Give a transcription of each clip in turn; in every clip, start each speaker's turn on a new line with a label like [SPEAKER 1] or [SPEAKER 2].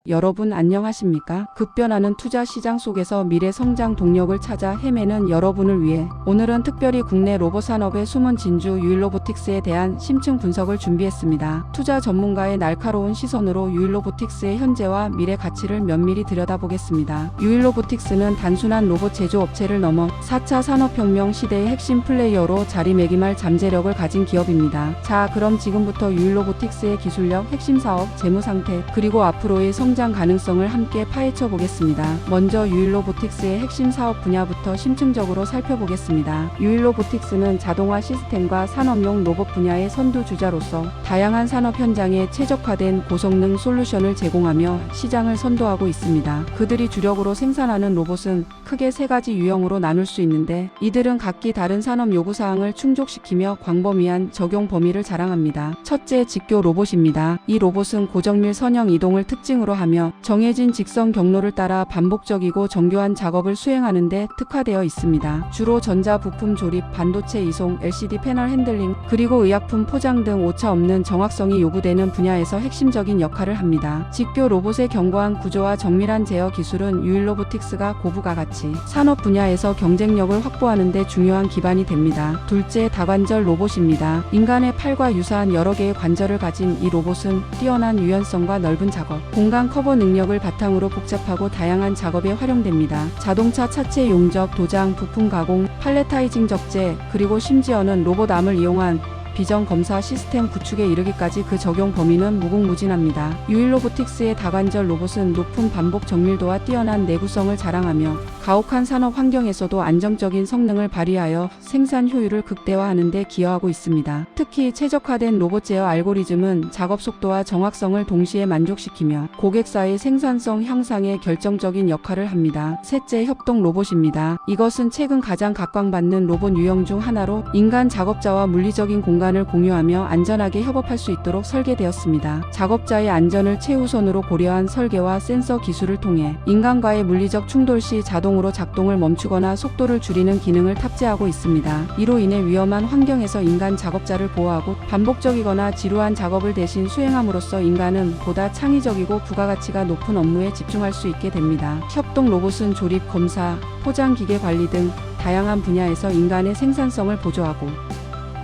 [SPEAKER 1] 여러분 안녕하십니까? 급변하는 투자 시장 속에서 미래 성장 동력을 찾아 헤매는 여러분을 위해 오늘은 특별히 국내 로봇 산업의 숨은 진주 유일로보틱스에 대한 심층 분석을 준비했습니다. 투자 전문가의 날카로운 시선으로 유일로보틱스의 현재와 미래 가치를 면밀히 들여다보겠습니다. 유일로보틱스는 단순한 로봇 제조업체를 넘어 4차 산업혁명 시대의 핵심 플레이어로 자리매김할 잠재력을 가진 기업입니다. 자, 그럼 지금부터 유일로보틱스의 기술력, 핵심 사업, 재무 상태, 그리고 앞으로의 성장 가능성을 함께 파헤쳐 보겠습니다. 먼저 유일로보틱스의 핵심 사업 분야부터 심층적으로 살펴보겠습니다. 유일로보틱스는 자동화 시스템과 산업용 로봇 분야의 선두주자로서 다양한 산업 현장에 최적화된 고성능 솔루션을 제공하며 시장을 선도하고 있습니다. 그들이 주력으로 생산하는 로봇은 크게 세 가지 유형으로 나눌 수 있는데, 이들은 각기 다른 산업 요구사항을 충족시키며 광범위한 적용 범위를 자랑합니다. 첫째, 직교 로봇입니다. 이 로봇은 고정밀 선형 이동을 특징으로 하며 정해진 직선 경로를 따라 반복적이고 정교한 작업을 수행하는 데 특화되어 있습니다. 주로 전자 부품 조립, 반도체 이송, LCD 패널 핸들링, 그리고 의약품 포장 등 오차 없는 정확성이 요구되는 분야에서 핵심적인 역할을 합니다. 직교 로봇의 견고한 구조와 정밀한 제어 기술은 유일로보틱스가 고부가 가치 산업 분야에서 경쟁력을 확보하는 데 중요한 기반이 됩니다. 둘째, 다관절 로봇입니다. 인간의 팔과 유사한 여러 개의 관절을 가진 이 로봇은 뛰어난 유연성과 넓은 작업, 공간 커버 능력을 바탕으로 복잡하고 다양한 작업에 활용됩니다. 자동차 차체 용접, 도장, 부품 가공, 팔레타이징 적재, 그리고 심지어는 로봇암을 이용한 비전 검사 시스템 구축에 이르기까지 그 적용 범위는 무궁무진합니다. 유일로보틱스의 다관절 로봇은 높은 반복 정밀도와 뛰어난 내구성을 자랑하며 가혹한 산업 환경에서도 안정적인 성능을 발휘하여 생산 효율을 극대화하는 데 기여하고 있습니다. 특히 최적화된 로봇 제어 알고리즘은 작업 속도와 정확성을 동시에 만족시키며 고객사의 생산성 향상에 결정적인 역할을 합니다. 셋째, 협동 로봇입니다. 이것은 최근 가장 각광받는 로봇 유형 중 하나로 인간 작업자와 물리적인 공간을 공유하며 안전하게 협업할 수 있도록 설계되었습니다. 작업자의 안전을 최우선으로 고려한 설계와 센서 기술을 통해 인간과의 물리적 충돌 시 자동으로 작동을 멈추거나 속도를 줄이는 기능을 탑재하고 있습니다. 이로 인해 위험한 환경에서 인간 작업자를 보호하고 반복적이거나 지루한 작업을 대신 수행함으로써 인간은 보다 창의적이고 부가가치가 높은 업무에 집중할 수 있게 됩니다. 협동 로봇은 조립, 검사, 포장 기계 관리 등 다양한 분야에서 인간의 생산성을 보조하고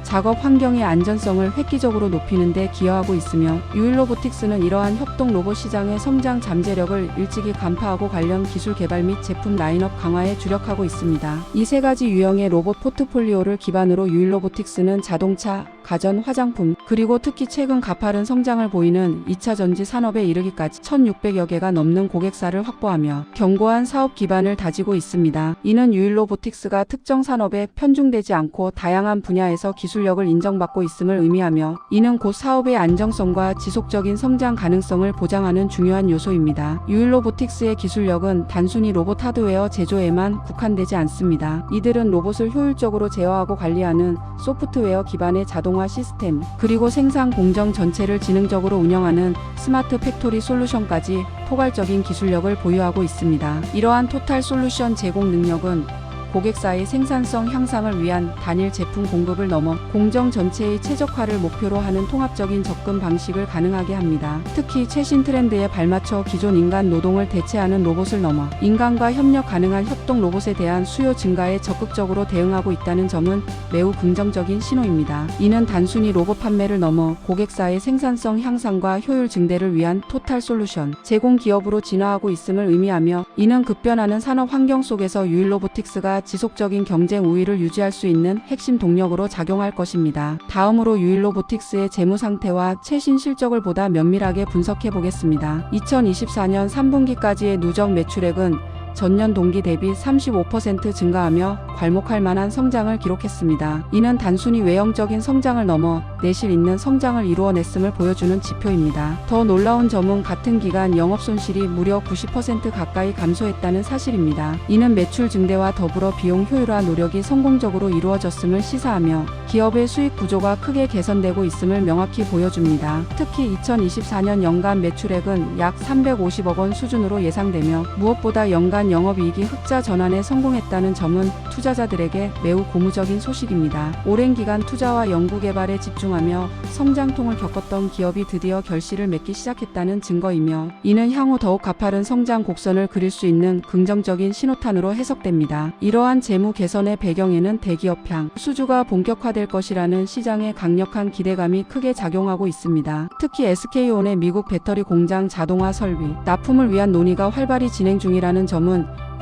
[SPEAKER 1] 작업 환경의 안전성을 획기적으로 높이는 데 기여하고 있으며, 유일로보틱스는 이러한 협동 로봇 시장의 성장 잠재력을 일찍이 간파하고 관련 기술 개발 및 제품 라인업 강화에 주력하고 있습니다. 이 세 가지 유형의 로봇 포트폴리오를 기반으로 유일로보틱스는 자동차, 가전, 화장품, 그리고 특히 최근 가파른 성장을 보이는 2차 전지 산업에 이르기까지 1,600여 개가 넘는 고객사를 확보하며 견고한 사업 기반을 다지고 있습니다. 이는 유일로보틱스가 특정 산업에 편중되지 않고 다양한 분야에서 기술력을 인정받고 있음을 의미하며, 이는 곧 사업의 안정성과 지속적인 성장 가능성을 보장하는 중요한 요소입니다. 유일로보틱스의 기술력은 단순히 로봇 하드웨어 제조에만 국한되지 않습니다. 이들은 로봇을 효율적으로 제어하고 관리하는 소프트웨어 기반의 자동화 시스템, 그리고 생산 공정 전체를 지능적으로 운영하는 스마트 팩토리 솔루션까지 포괄적인 기술력을 보유하고 있습니다. 이러한 토탈 솔루션 제공 능력은 고객사의 생산성 향상을 위한 단일 제품 공급을 넘어 공정 전체의 최적화를 목표로 하는 통합적인 접근 방식을 가능하게 합니다. 특히 최신 트렌드에 발맞춰 기존 인간 노동을 대체하는 로봇을 넘어 인간과 협력 가능한 협동 로봇에 대한 수요 증가에 적극적으로 대응하고 있다는 점은 매우 긍정적인 신호입니다. 이는 단순히 로봇 판매를 넘어 고객사의 생산성 향상과 효율 증대를 위한 토탈 솔루션 제공 기업으로 진화하고 있음을 의미하며, 이는 급변하는 산업 환경 속에서 유일로보틱스가 지속적인 경쟁 우위를 유지할 수 있는 핵심 동력으로 작용할 것입니다. 다음으로 유일로보틱스의 재무 상태와 최신 실적을 보다 면밀하게 분석해 보겠습니다. 2024년 3분기까지의 누적 매출액은 전년 동기 대비 35% 증가하며 괄목할 만한 성장을 기록했습니다. 이는 단순히 외형적인 성장을 넘어 내실 있는 성장을 이루어냈음을 보여주는 지표입니다. 더 놀라운 점은 같은 기간 영업손실이 무려 90% 가까이 감소했다는 사실입니다. 이는 매출 증대와 더불어 비용 효율화 노력이 성공적으로 이루어졌음을 시사하며 기업의 수익 구조가 크게 개선되고 있음을 명확히 보여줍니다. 특히 2024년 연간 매출액은 약 350억 원 수준으로 예상되며, 무엇보다 연간 동안 영업이익이 흑자 전환에 성공했다는 점은 투자자들에게 매우 고무적인 소식입니다. 오랜 기간 투자와 연구개발에 집중하며 성장통을 겪었던 기업이 드디어 결실을 맺기 시작했다는 증거이며 이는 향후 더욱 가파른 성장 곡선을 그릴 수 있는 긍정적인 신호탄으로 해석됩니다. 이러한 재무 개선의 배경에는 대기업 향 수주가 본격화될 것이라는 시장의 강력한 기대감이 크게 작용하고 있습니다. 특히 SK온의 미국 배터리 공장 자동화 설비, 납품을 위한 논의가 활발히 진행 중이라는 점은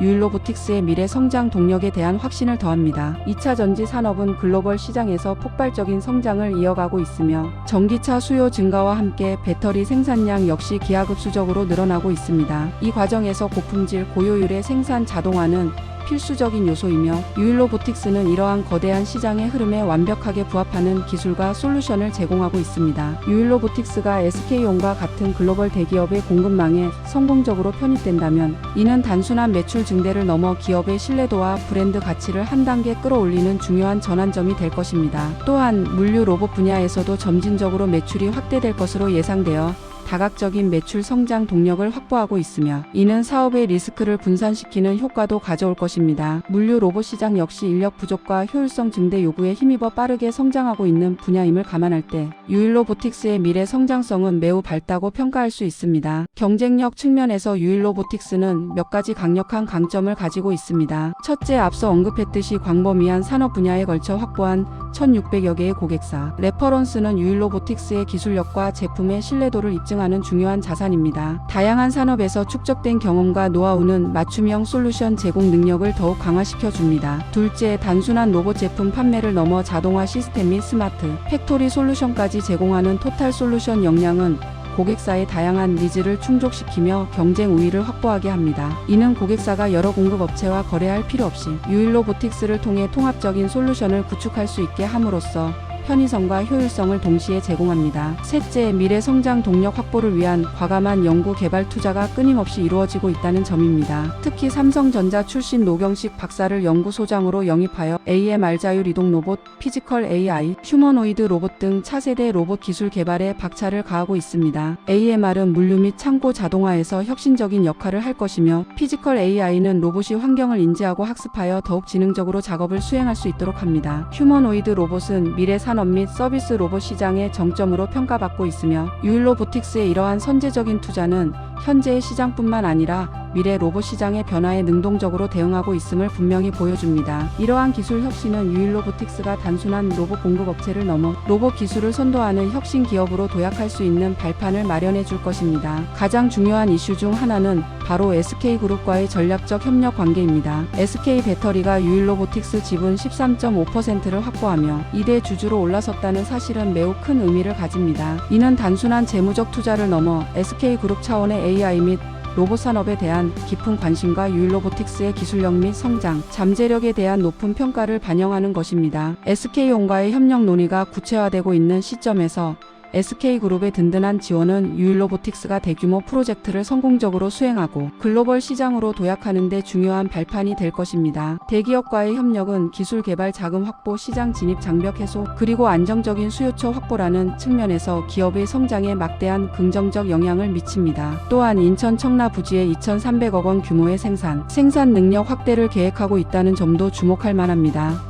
[SPEAKER 1] 유일로보틱스의 미래 성장 동력에 대한 확신을 더합니다. 2차 전지 산업은 글로벌 시장에서 폭발적인 성장을 이어가고 있으며 전기차 수요 증가와 함께 배터리 생산량 역시 기하급수적으로 늘어나고 있습니다. 이 과정에서 고품질 고효율의 생산 자동화는 필수적인 요소이며 유일로보틱스는 이러한 거대한 시장의 흐름에 완벽하게 부합하는 기술과 솔루션을 제공하고 있습니다. 유일로보틱스가 SK온과 같은 글로벌 대기업의 공급망에 성공적으로 편입된다면 이는 단순한 매출 증대를 넘어 기업의 신뢰도와 브랜드 가치를 한 단계 끌어올리는 중요한 전환점이 될 것입니다. 또한 물류 로봇 분야에서도 점진적으로 매출이 확대될 것으로 예상되어 다각적인 매출 성장 동력을 확보하고 있으며 이는 사업의 리스크를 분산시키는 효과도 가져올 것입니다. 물류 로봇 시장 역시 인력 부족과 효율성 증대 요구에 힘입어 빠르게 성장하고 있는 분야임을 감안할 때 유일로보틱스의 미래 성장성은 매우 밝다고 평가할 수 있습니다. 경쟁력 측면에서 유일로보틱스는 몇 가지 강력한 강점을 가지고 있습니다. 첫째, 앞서 언급했듯이 광범위한 산업 분야에 걸쳐 확보한 1600여 개의 고객사, 레퍼런스는 유일로보틱스의 기술력과 제품의 신뢰도를 입증하는 중요한 자산입니다. 다양한 산업에서 축적된 경험과 노하우는 맞춤형 솔루션 제공 능력을 더욱 강화시켜 줍니다. 둘째, 단순한 로봇 제품 판매를 넘어 자동화 시스템 및 스마트 팩토리 솔루션까지 제공하는 토탈 솔루션 역량은 고객사의 다양한 니즈를 충족시키며 경쟁 우위를 확보하게 합니다. 이는 고객사가 여러 공급업체와 거래할 필요 없이 유일로보틱스를 통해 통합적인 솔루션을 구축할 수 있게 함으로써 편의성과 효율성을 동시에 제공합니다. 셋째, 미래 성장 동력 확보를 위한 과감한 연구 개발 투자가 끊임없이 이루어지고 있다는 점입니다. 특히 삼성전자 출신 노경식 박사를 연구소장으로 영입하여 AMR 자율 이동 로봇, 피지컬 AI, 휴머노이드 로봇 등 차세대 로봇 기술 개발에 박차를 가하고 있습니다. AMR은 물류 및 창고 자동화에서 혁신적인 역할을 할 것이며 피지컬 AI는 로봇이 환경을 인지하고 학습하여 더욱 지능적으로 작업을 수행할 수 있도록 합니다. 휴머노이드 로봇은 미래 산업 및 서비스 로봇 시장의 정점으로 평가받고 있으며 유일로보틱스의 이러한 선제적인 투자는 현재의 시장뿐만 아니라 미래 로봇 시장의 변화에 능동적으로 대응하고 있음을 분명히 보여줍니다. 이러한 기술 혁신은 유일로보틱스가 단순한 로봇 공급업체를 넘어 로봇 기술을 선도하는 혁신 기업으로 도약할 수 있는 발판을 마련해 줄 것입니다. 가장 중요한 이슈 중 하나는 바로 SK그룹과의 전략적 협력 관계입니다. SK배터리가 유일로보틱스 지분 13.5%를 확보하며 2대 주주로 올라섰다는 사실은 매우 큰 의미를 가집니다. 이는 단순한 재무적 투자를 넘어 SK그룹 차원의 AI 및 로봇 산업에 대한 깊은 관심과 유일로보틱스의 기술력 및 성장, 잠재력에 대한 높은 평가를 반영하는 것입니다. SK온과의 협력 논의가 구체화되고 있는 시점에서 SK그룹의 든든한 지원은 유일로보틱스가 대규모 프로젝트를 성공적으로 수행하고 글로벌 시장으로 도약하는 데 중요한 발판이 될 것입니다. 대기업과의 협력은 기술 개발 자금 확보, 시장 진입 장벽 해소, 그리고 안정적인 수요처 확보라는 측면에서 기업의 성장에 막대한 긍정적 영향을 미칩니다. 또한 인천 청라 부지에 2,300억 원 규모의 생산 능력 확대를 계획하고 있다는 점도 주목할 만합니다.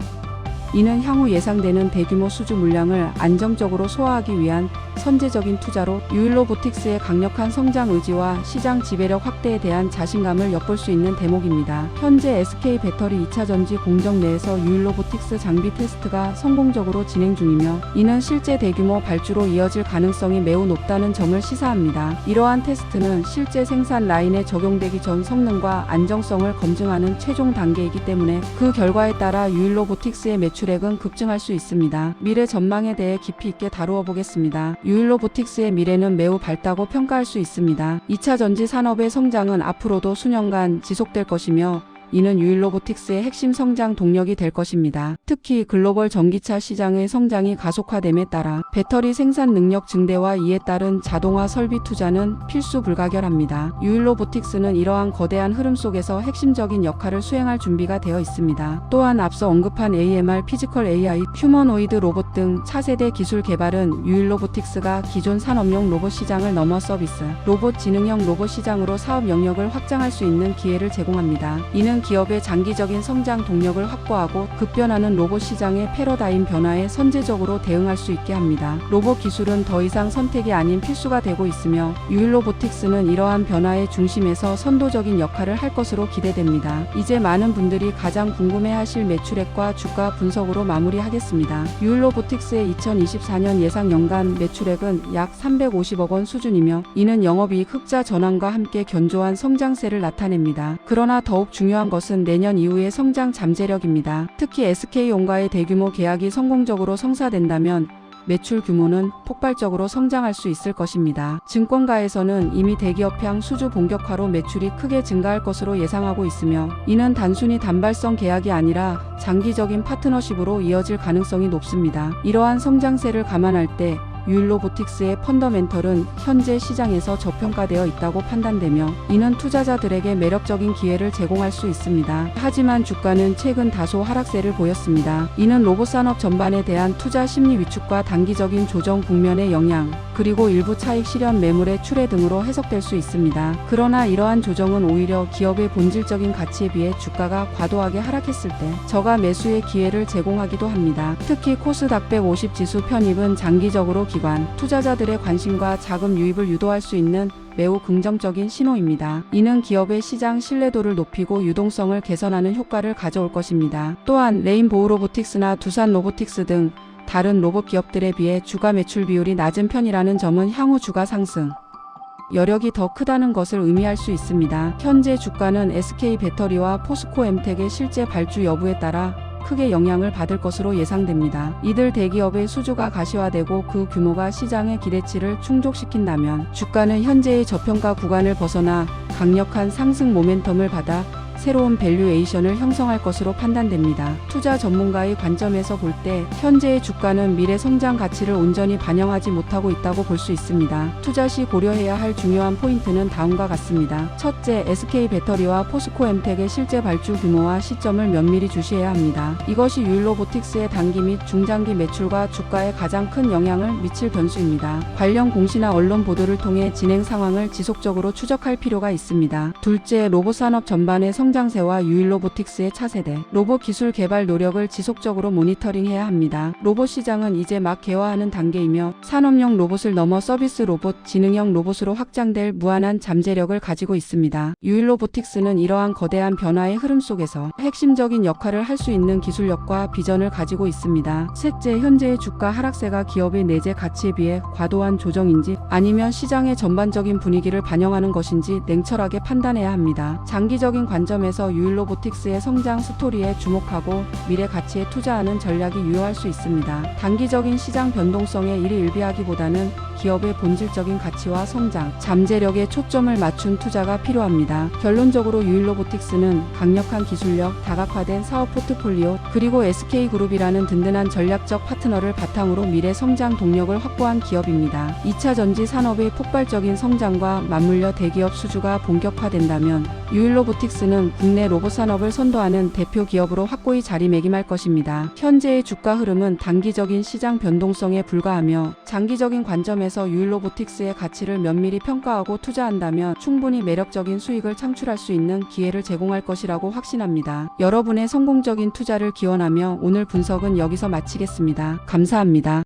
[SPEAKER 1] 이는 향후 예상되는 대규모 수주 물량을 안정적으로 소화하기 위한 선제적인 투자로 유일로보틱스의 강력한 성장 의지와 시장 지배력 확대에 대한 자신감을 엿볼 수 있는 대목입니다. 현재 SK배터리 2차 전지 공정 내에서 유일로보틱스 장비 테스트가 성공적으로 진행 중이며 이는 실제 대규모 발주로 이어질 가능성이 매우 높다는 점을 시사합니다. 이러한 테스트는 실제 생산 라인에 적용되기 전 성능과 안정성을 검증하는 최종 단계이기 때문에 그 결과에 따라 유일로보틱스의 매출액은 급증할 수 있습니다. 미래 전망에 대해 깊이 있게 다루어 보겠습니다. 유일로보틱스의 미래는 매우 밝다고 평가할 수 있습니다. 2차 전지 산업의 성장은 앞으로도 수년간 지속될 것이며 이는 유일로보틱스의 핵심 성장 동력이 될 것입니다. 특히 글로벌 전기차 시장의 성장이 가속화됨에 따라 배터리 생산 능력 증대와 이에 따른 자동화 설비 투자는 필수 불가결합니다. 유일로보틱스는 이러한 거대한 흐름 속에서 핵심적인 역할을 수행할 준비가 되어 있습니다. 또한 앞서 언급한 AMR, 피지컬 AI, 휴머노이드 로봇 등 차세대 기술 개발은 유일로보틱스가 기존 산업용 로봇 시장을 넘어 서비스, 로봇 지능형 로봇 시장으로 사업 영역을 확장할 수 있는 기회를 제공합니다. 이는 기업의 장기적인 성장 동력을 확보하고 급변하는 로봇 시장의 패러다임 변화에 선제적으로 대응할 수 있게 합니다. 로봇 기술은 더 이상 선택이 아닌 필수가 되고 있으며 유일로보틱스는 이러한 변화의 중심에서 선도적인 역할을 할 것으로 기대됩니다. 이제 많은 분들이 가장 궁금해하실 매출액과 주가 분석으로 마무리하겠습니다. 유일로보틱스의 2024년 예상 연간 매출액은 약 350억 원 수준이며 이는 영업이익 흑자 전환과 함께 견조한 성장세를 나타냅니다. 그러나 더욱 중요한 것은 내년 이후의 성장 잠재력입니다. 특히 SK온과의 대규모 계약이 성공적으로 성사된다면 매출 규모는 폭발적으로 성장할 수 있을 것입니다. 증권가에서는 이미 대기업향 수주 본격화로 매출이 크게 증가할 것으로 예상하고 있으며 이는 단순히 단발성 계약이 아니라 장기적인 파트너십으로 이어질 가능성이 높습니다. 이러한 성장세를 감안할 때 유일로보틱스의 펀더멘털은 현재 시장에서 저평가되어 있다고 판단되며 이는 투자자들에게 매력적인 기회를 제공할 수 있습니다. 하지만 주가는 최근 다소 하락세를 보였습니다. 이는 로봇 산업 전반에 대한 투자 심리 위축과 단기적인 조정 국면의 영향, 그리고 일부 차익 실현 매물의 출회 등으로 해석될 수 있습니다. 그러나 이러한 조정은 오히려 기업의 본질적인 가치에 비해 주가가 과도하게 하락했을 때 저가 매수의 기회를 제공하기도 합니다. 특히 코스닥 150 지수 편입은 장기적으로 기관, 투자자들의 관심과 자금 유입을 유도할 수 있는 매우 긍정적인 신호입니다. 이는 기업의 시장 신뢰도를 높이고 유동성을 개선하는 효과를 가져올 것입니다. 또한 레인보우 로보틱스나 두산 로보틱스 등 다른 로봇 기업들에 비해 주가 매출 비율이 낮은 편이라는 점은 향후 주가 상승 여력이 더 크다는 것을 의미할 수 있습니다. 현재 주가는 SK 배터리와 포스코 엠텍의 실제 발주 여부에 따라 크게 영향을 받을 것으로 예상됩니다. 이들 대기업의 수주가 가시화되고 그 규모가 시장의 기대치를 충족시킨다면 주가는 현재의 저평가 구간을 벗어나 강력한 상승 모멘텀을 받아 새로운 밸류에이션을 형성할 것으로 판단됩니다. 투자 전문가의 관점에서 볼 때 현재의 주가는 미래 성장 가치를 온전히 반영하지 못하고 있다고 볼 수 있습니다. 투자 시 고려해야 할 중요한 포인트는 다음과 같습니다. 첫째, SK 배터리와 포스코 엠텍의 실제 발주 규모와 시점을 면밀히 주시해야 합니다. 이것이 유일로보틱스의 단기 및 중장기 매출과 주가에 가장 큰 영향을 미칠 변수입니다. 관련 공시나 언론 보도를 통해 진행 상황을 지속적으로 추적할 필요가 있습니다. 둘째, 로봇 산업 전반의 성장세와 유일로보틱스의 차세대 로봇 기술 개발 노력을 지속적으로 모니터링해야 합니다. 로봇 시장은 이제 막 개화하는 단계이며 산업용 로봇을 넘어 서비스 로봇, 지능형 로봇으로 확장될 무한한 잠재력을 가지고 있습니다. 유일로보틱스는 이러한 거대한 변화의 흐름 속에서 핵심적인 역할을 할 수 있는 기술력과 비전을 가지고 있습니다. 셋째, 현재의 주가 하락세가 기업의 내재 가치에 비해 과도한 조정인지 아니면 시장의 전반적인 분위기를 반영하는 것인지 냉철하게 판단해야 합니다. 장기적인 관점에서 유일로보틱스의 성장 스토리에 주목하고 미래 가치에 투자하는 전략이 유효할 수 있습니다. 단기적인 시장 변동성에 일희일비하기보다는 기업의 본질적인 가치와 성장, 잠재력에 초점을 맞춘 투자가 필요합니다. 결론적으로 유일로보틱스는 강력한 기술력, 다각화된 사업 포트폴리오, 그리고 SK그룹이라는 든든한 전략적 파트너를 바탕으로 미래 성장 동력을 확보한 기업입니다. 2차 전지 산업의 폭발적인 성장과 맞물려 대기업 수주가 본격화된다면 유일로보틱스는 국내 로봇 산업을 선도하는 대표 기업으로 확고히 자리매김할 것입니다. 현재의 주가 흐름은 단기적인 시장 변동성에 불과하며 장기적인 관점에서 유일로보틱스의 가치를 면밀히 평가하고 투자한다면 충분히 매력적인 수익을 창출할 수 있는 기회를 제공할 것이라고 확신합니다. 여러분의 성공적인 투자를 기원하며 오늘 분석은 여기서 마치겠습니다. 감사합니다.